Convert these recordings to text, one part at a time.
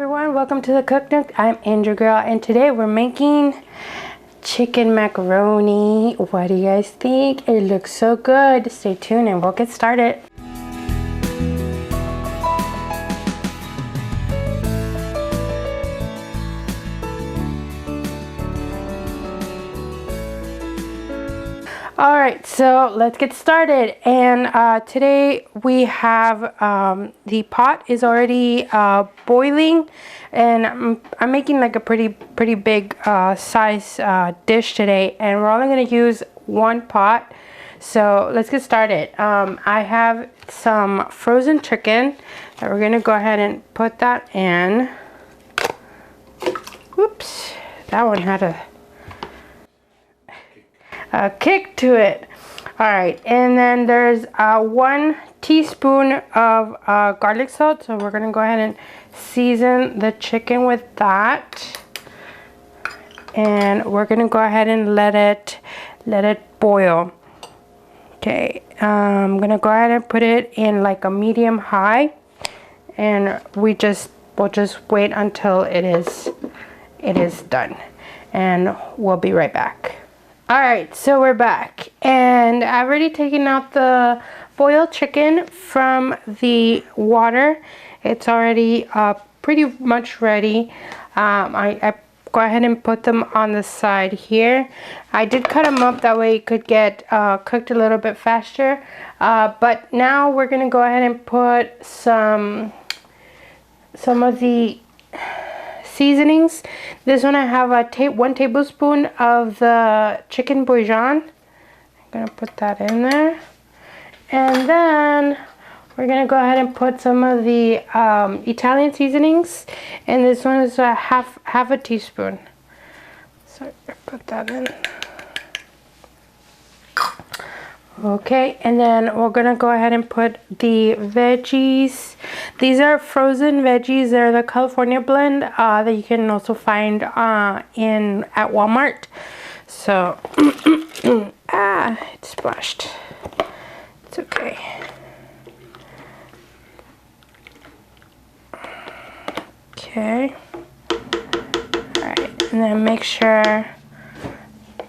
everyone, welcome to the Cook Nook. I'm Andrew Girl, and today we're making chicken macaroni. What do you guys think? It looks so good. Stay tuned and we'll get started. Alright, so let's get started. And today we have the pot is already boiling, and I'm making like a pretty big size dish today, and we're only going to use one pot. So let's get started. I have some frozen chicken that we're going to go ahead and put that in. Whoops, that one had a kick to it. All right, and then there's 1 teaspoon of garlic salt, so we're gonna go ahead and season the chicken with that, and we're gonna go ahead and let it boil. Okay, I'm gonna go ahead and put it in like a medium high, and we'll just wait until it is done, and we'll be right back. Alright, so we're back, and I've already taken out the boiled chicken from the water. It's already pretty much ready. I go ahead and put them on the side here. I did cut them up, that way it could get cooked a little bit faster. But now we're going to go ahead and put some of the seasonings. This one I have 1 tablespoon of the chicken bouillon. I'm gonna put that in there, and then we're gonna go ahead and put some of the Italian seasonings, and this one is half a teaspoon. So I put that in. Okay, and then we're gonna go ahead and put the veggies. These are frozen veggies. They're the California blend that you can also find at Walmart. So it splashed. It's okay. Okay. All right, and then make sure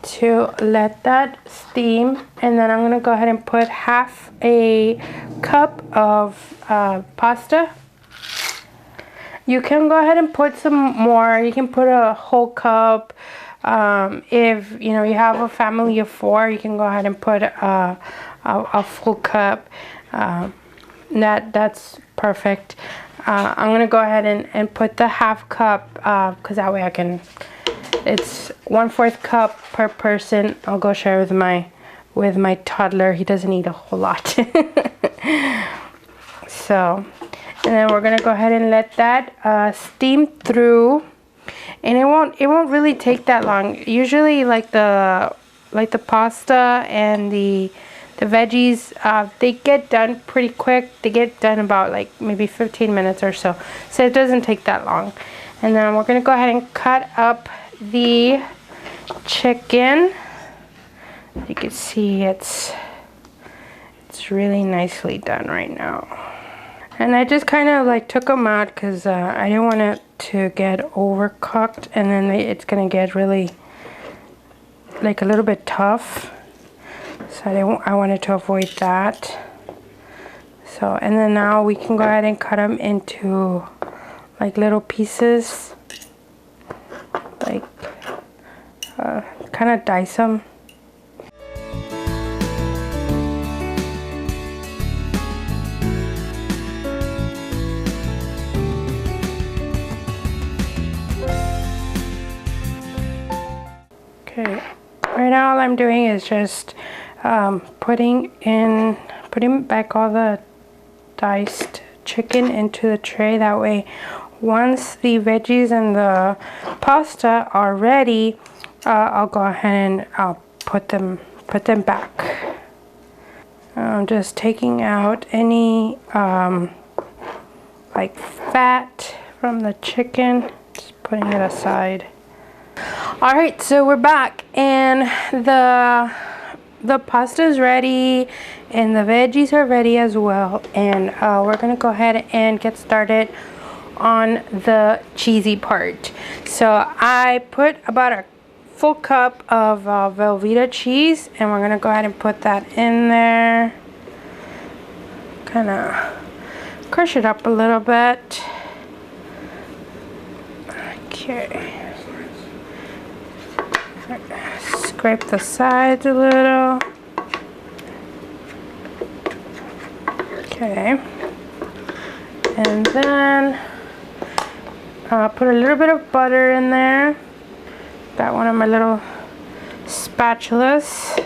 to let that steam, and then I'm going to go ahead and put half a cup of pasta. You can go ahead and put some more. You can put a whole cup. If you have a family of 4, you can go ahead and put a full cup. That's perfect. I'm going to go ahead and put the half cup because that way I can. It's 1/4 cup per person. I'll go share with my toddler. He doesn't eat a whole lot. So, and then we're gonna go ahead and let that steam through, and it won't really take that long. Usually, like the pasta and the veggies, they get done pretty quick. They get done about like maybe 15 minutes or so. So it doesn't take that long. And then we're gonna go ahead and cut up the chicken. You can see it's really nicely done right now. And I just kind of like took them out because I didn't want it to get overcooked, and then it's gonna get really like a little bit tough. So I wanted to avoid that. So, and then now we can go ahead and cut them into like little pieces. Like kind of dice them. Okay, right now all I'm doing is just putting back all the diced chicken into the tray. That way, once the veggies and the pasta are ready, I'll go ahead and I'll put them back. I'm just taking out any like fat from the chicken, just putting it aside. All right, so we're back, and the pasta is ready and the veggies are ready as well, and we're gonna go ahead and get started on the cheesy part. So I put about a full cup of Velveeta cheese, and we're gonna go ahead and put that in there. Kind of crush it up a little bit. Okay. Scrape the sides a little. Okay. And then put a little bit of butter in there. Got one of my little spatulas.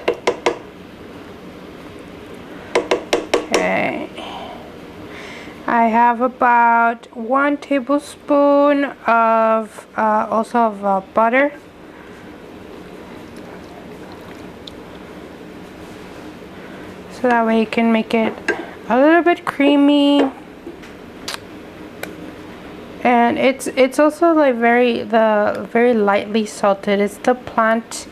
Okay. I have about 1 tablespoon of butter. So that way you can make it a little bit creamy. And it's also like very lightly salted. It's the plant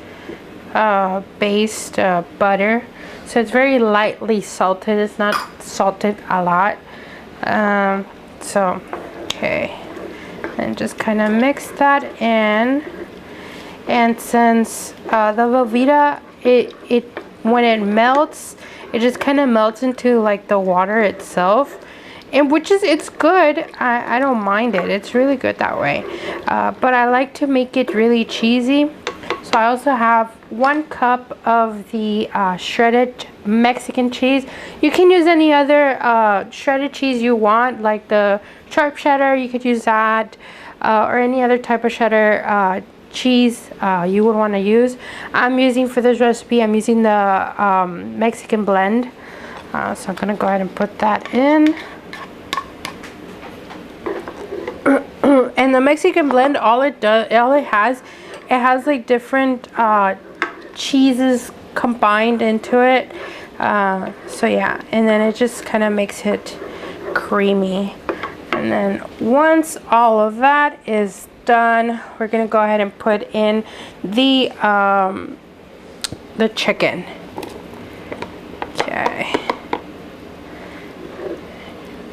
based butter, so it's very lightly salted. It's not salted a lot. So okay, and just kind of mix that in. And since the Velveeta, it when it melts, it just kind of melts into like the water itself. And it's good. I don't mind it. It's really good that way. But I like to make it really cheesy. So I also have 1 cup of the shredded Mexican cheese. You can use any other shredded cheese you want, like the sharp cheddar. You could use that, or any other type of cheddar cheese you would want to use. I'm using for this recipe, I'm using the Mexican blend. So I'm gonna go ahead and put that in. And the Mexican blend, all it has like different cheeses combined into it. So yeah, and then it just kind of makes it creamy. And then once all of that is done, we're gonna go ahead and put in the chicken. Okay.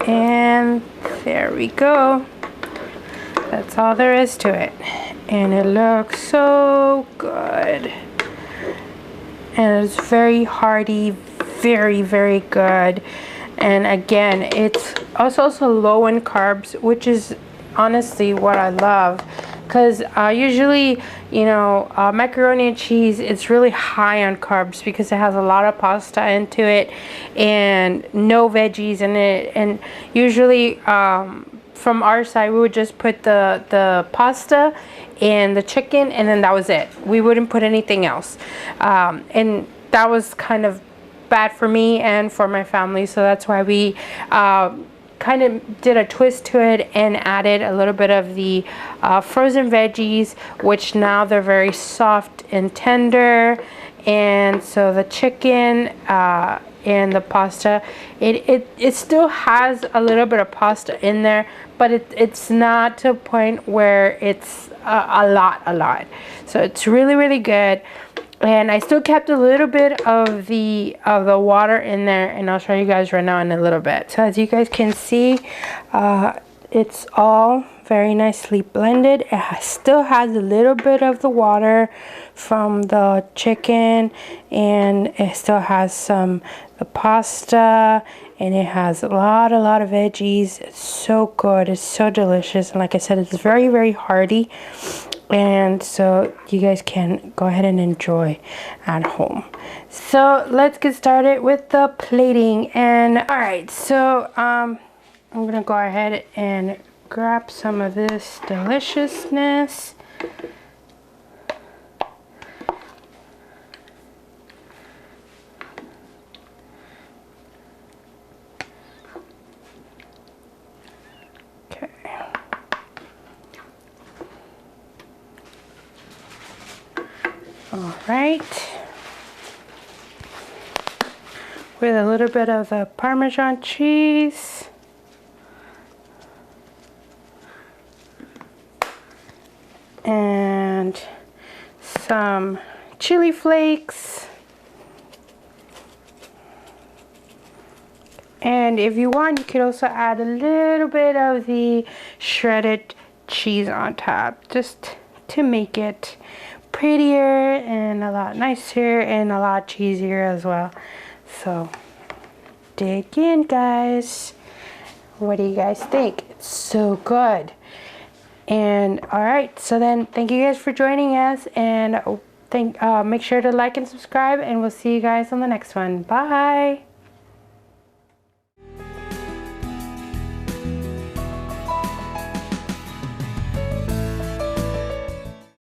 And there we go. That's all there is to it. And it looks so good. And it's very hearty, very, very good. And again, it's also low in carbs, which is honestly what I love. Because usually, you know, macaroni and cheese, it's really high on carbs because it has a lot of pasta into it and no veggies in it. And usually, from our side, we would just put the pasta and the chicken, and then that was it. We wouldn't put anything else. And that was kind of bad for me and for my family, so that's why we kind of did a twist to it and added a little bit of the frozen veggies, which now they're very soft and tender. And so the chicken and the pasta, it still has a little bit of pasta in there, but it's not to a point where it's a lot. So it's really, really good. And I still kept a little bit of the water in there, and I'll show you guys right now in a little bit. So as you guys can see, it's all very nicely blended. It still has a little bit of the water from the chicken, and it still has some the pasta, and it has a lot of veggies. It's so good. It's so delicious, and like I said, it's very, very hearty. And so you guys can go ahead and enjoy at home. So let's get started with the plating. And all right, so I'm gonna go ahead and grab some of this deliciousness. All right, with a little bit of the Parmesan cheese, and some chili flakes, And if you want, you could also add a little bit of the shredded cheese on top, just to make it prettier and a lot nicer and a lot cheesier as well. So dig in, guys. What do you guys think? It's so good. And all right, so then thank you guys for joining us, and make sure to like and subscribe, and we'll see you guys on the next one. Bye.